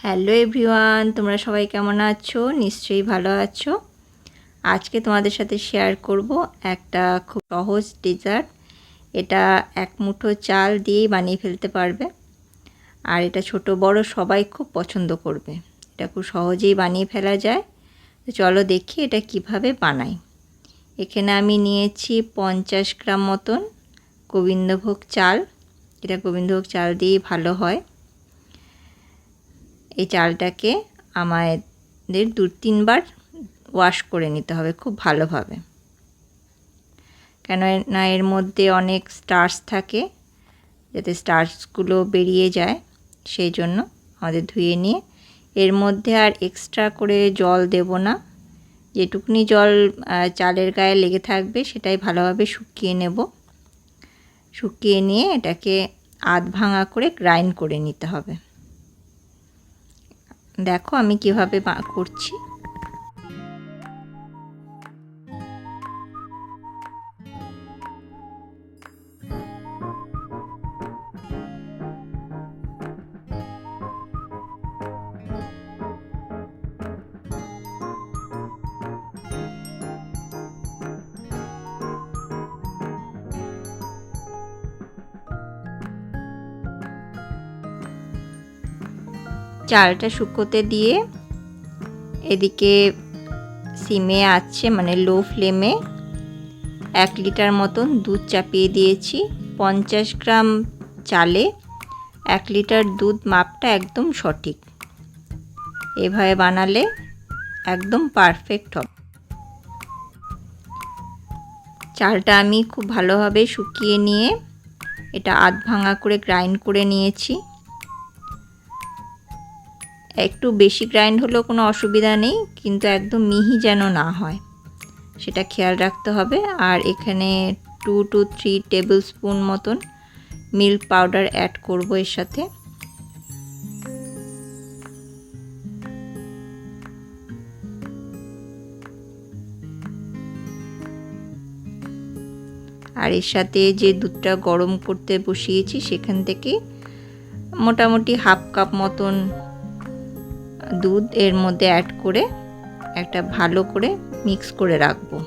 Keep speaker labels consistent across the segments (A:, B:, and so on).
A: Hello everyone, তোমরা সবাই কেমন আছো? নিশ্চয়ই ভালো আছো। আজকে তোমাদের সাথে শেয়ার করব একটা খুব সহজ ডেজার্ট। এটা এক মুঠো চাল দিয়েই বানিয়ে ফেলতে পারবে, আর এটা ছোট বড় সবাই খুব পছন্দ করবে। এটা খুব সহজেই বানিয়ে ফেলা যায়। তো চলো দেখি এটা কিভাবে বানাই। এখানে আমি নিয়েছি 50 গ্রাম মতন গোবিন্দভোগ চাল। এটা গোবিন্দভোগ চাল দিয়েই ভালো হয়। এই চালটাকে আমাদের 2-3 বার ওয়াশ করে নিতে হবে খুব ভালোভাবে, কেন না এর মধ্যে অনেক স্টার্চ থাকে, যাতে স্টার্চগুলো বেরিয়ে যায় সেই জন্য আমাদের ধুয়ে নিয়ে এর মধ্যে আর এক্সট্রা করে জল দেব না। যেটুকুনি জল চালের গায়ে লেগে থাকবে সেটাই ভালোভাবে শুকিয়ে নেব। শুকিয়ে নিয়ে এটাকে আধ ভাঙা করে গ্রাইন্ড করে নিতে হবে। দেখো আমি কিভাবে করছি। চালটা শুকোতে দিয়ে এদিকে সিমে আছে মানে লো ফ্লেমে 1 লিটার মতন দুধ চাপিয়ে দিয়েছি। 50 গ্রাম চালে 1 লিটার দুধ মাপটা একদম সঠিক। এভাবে বানালে একদম পারফেক্ট হবে। চালটা আমি খুব ভালোভাবে শুকিয়ে নিয়ে এটা আধ ভাঙা করে গ্রাইন্ড করে নিয়েছি। একটু বেশি গ্রাইন্ড হলেও কোনো অসুবিধা নেই, কিন্তু একদম মিহি যেন না হয় সেটা খেয়াল রাখতে হবে। আর এখানে 2 to 3 টেবিল স্পুন মতন মিল্ক পাউডার অ্যাড করব এর সাথে। আর এর সাথে যে দুধটা গরম করতে বসিয়েছি সেখান থেকে মোটামুটি হাফ কাপ মতন দুধ এর মধ্যে অ্যাড করে একটা ভালো করে মিক্স করে রাখবো।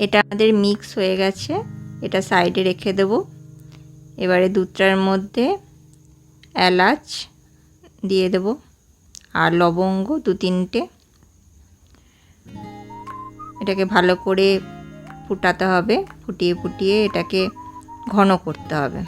A: এটা আমাদের মিক্স হয়ে গেছে, এটা সাইডে রেখে দেব। এবারে দুধটার মধ্যে এলাচ দিয়ে দেব আর লবঙ্গ 2-3টে। এটাকে ভালো করে ফুটাতে হবে, ফুটিয়ে ফুটিয়ে এটাকে ঘন করতে হবে।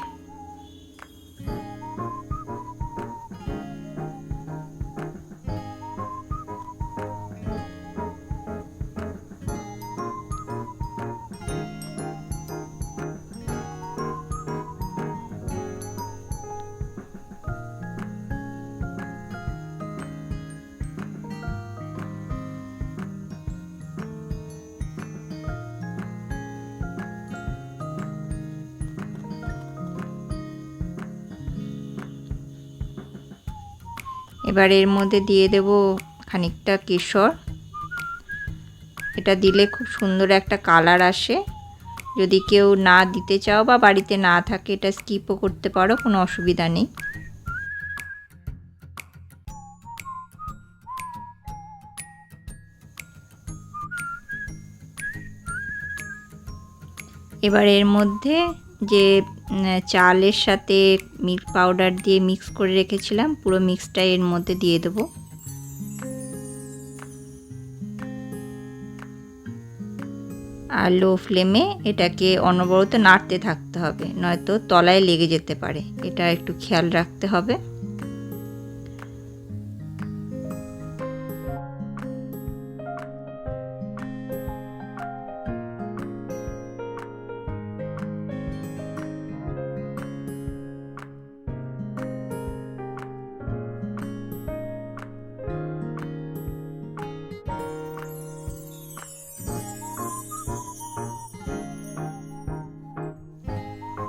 A: এবার এর মধ্যে দিয়ে দেব খানিকটা কেশর। এটা দিলে খুব সুন্দর একটা কালার আসে। যদি কেউ না দিতে চাও বা বাড়িতে না থাকে এটা স্কিপও করতে পারো, কোনো অসুবিধা নেই। এবার এর মধ্যে যে চালের সাথে মিল্ক পাউডার দিয়ে মিক্স করে রেখেছিলাম পুরো মিক্সটা এর মধ্যে দিয়ে দেব। আর লো ফ্লেমে এটাকে অনবরত নাড়তে থাকতে হবে, নয়তো তলায় লেগে যেতে পারে, এটা একটু খেয়াল রাখতে হবে।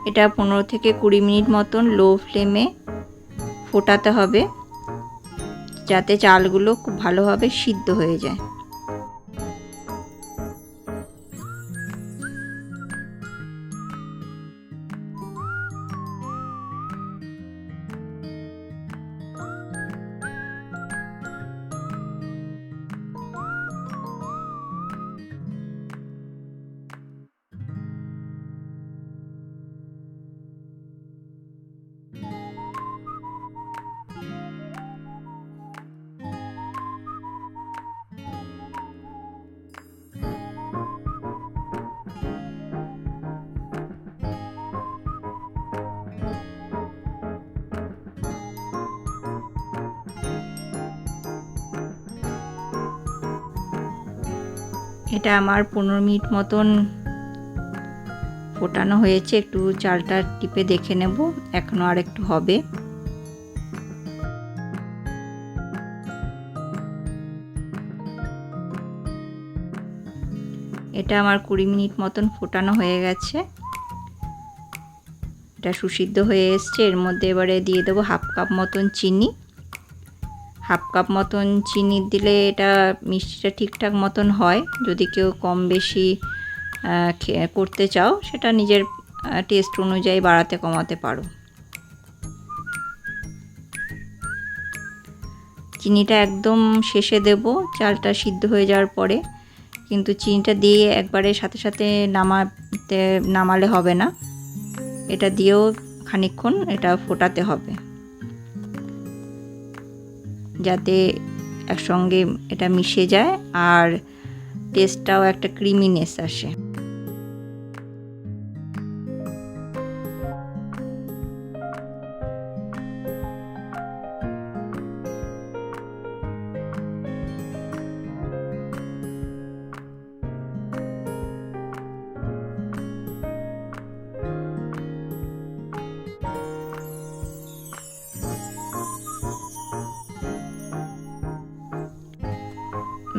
A: এটা 15 থেকে 20 মিনিট মতন লো ফ্লেমে ফোটাতে হবে, যাতে চালগুলো খুব ভালোভাবে সিদ্ধ হয়ে যায়। এটা আমার 15 মিনিট মতন ফোটানো হয়েছে। একটু চালটা টিপে দেখে নেব, এখনো আর একটু হবে। এটা আমার 20 মিনিট মতন ফোটানো হয়ে গেছে। এটা সুসিদ্ধ হয়ে এসছে। এর মধ্যে এবারে দিয়ে দেবো 1/2 কাপ মতন চিনি। 1/2 কাপ মতন চিনি দিলে এটা মিষ্টিটা ঠিকঠাক মতন হয়। যদি কেউ কম বেশি করতে চাও, সেটা নিজের টেস্ট অনুযায়ী বাড়াতে কমাতে পারো। চিনিটা একদম শেষে দেব, চালটা সিদ্ধ হয়ে যাওয়ার পরে। কিন্তু চিনিটা দিয়ে একবারে সাথে সাথে নামালে হবে না, এটা দিয়েও খানিকক্ষণ এটা ফোটাতে হবে, যাতে একসঙ্গে এটা মিশে যায় আর টেস্টটাও একটা ক্রিমিনেস আসে।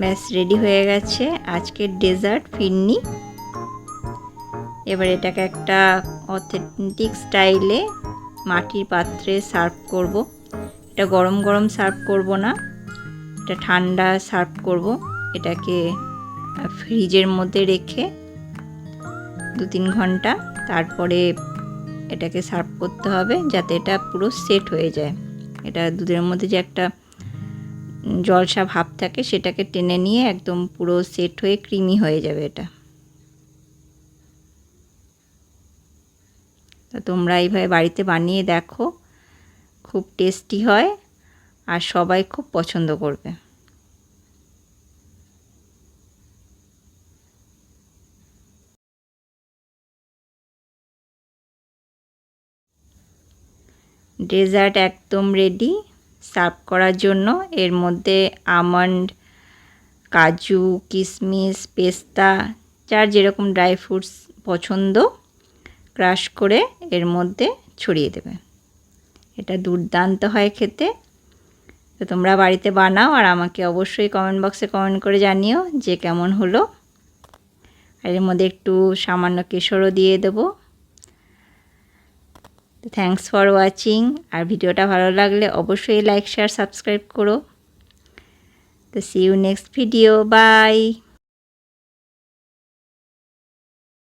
A: ব্যাস রেডি হয়ে গেছে আজকের ডেজার্ট ফিরনি। এবার এটাকে একটা অথেন্টিক স্টাইলে মাটির পাত্রে সার্ভ করব। এটা গরম গরম সার্ভ করব না, এটা ঠান্ডা সার্ভ করব। এটাকে ফ্রিজের মধ্যে রেখে 2-3 ঘন্টা তারপরে এটাকে সার্ভ করতে হবে, যাতে এটা পুরো সেট হয়ে যায়। এটা দুধের মধ্যে যে একটা জলসা ভাব থাকে, সেটাকে টেনে নিয়ে একদম পুরো সেট হয়ে ক্রিমি হয়ে যাবে এটা। তো তোমরা এইভাবে বাড়িতে বানিয়ে দেখো, খুব টেস্টি হয় আর সবাই খুব পছন্দ করবে। ডেজার্ট একদম রেডি সার্ভ করার জন্য। এর মধ্যে আমন্ড, কাজু, কিশমিশ, পেস্তা, যার যেরকম ড্রাই ফ্রুটস পছন্দ ক্রাশ করে এর মধ্যে ছড়িয়ে দেবে। এটা দুর্দান্ত হয় খেতে। তো তোমরা বাড়িতে বানাও আর আমাকে অবশ্যই কমেন্ট বক্সে কমেন্ট করে জানিও যে কেমন হলো। আর এর মধ্যে একটু সামান্য কেশরও দিয়ে দেবো। Thanks for watching. আর ভিডিওটা ভালো লাগলে অবশ্যই লাইক, শেয়ার, সাবস্ক্রাইব করো। তো see you next video. By.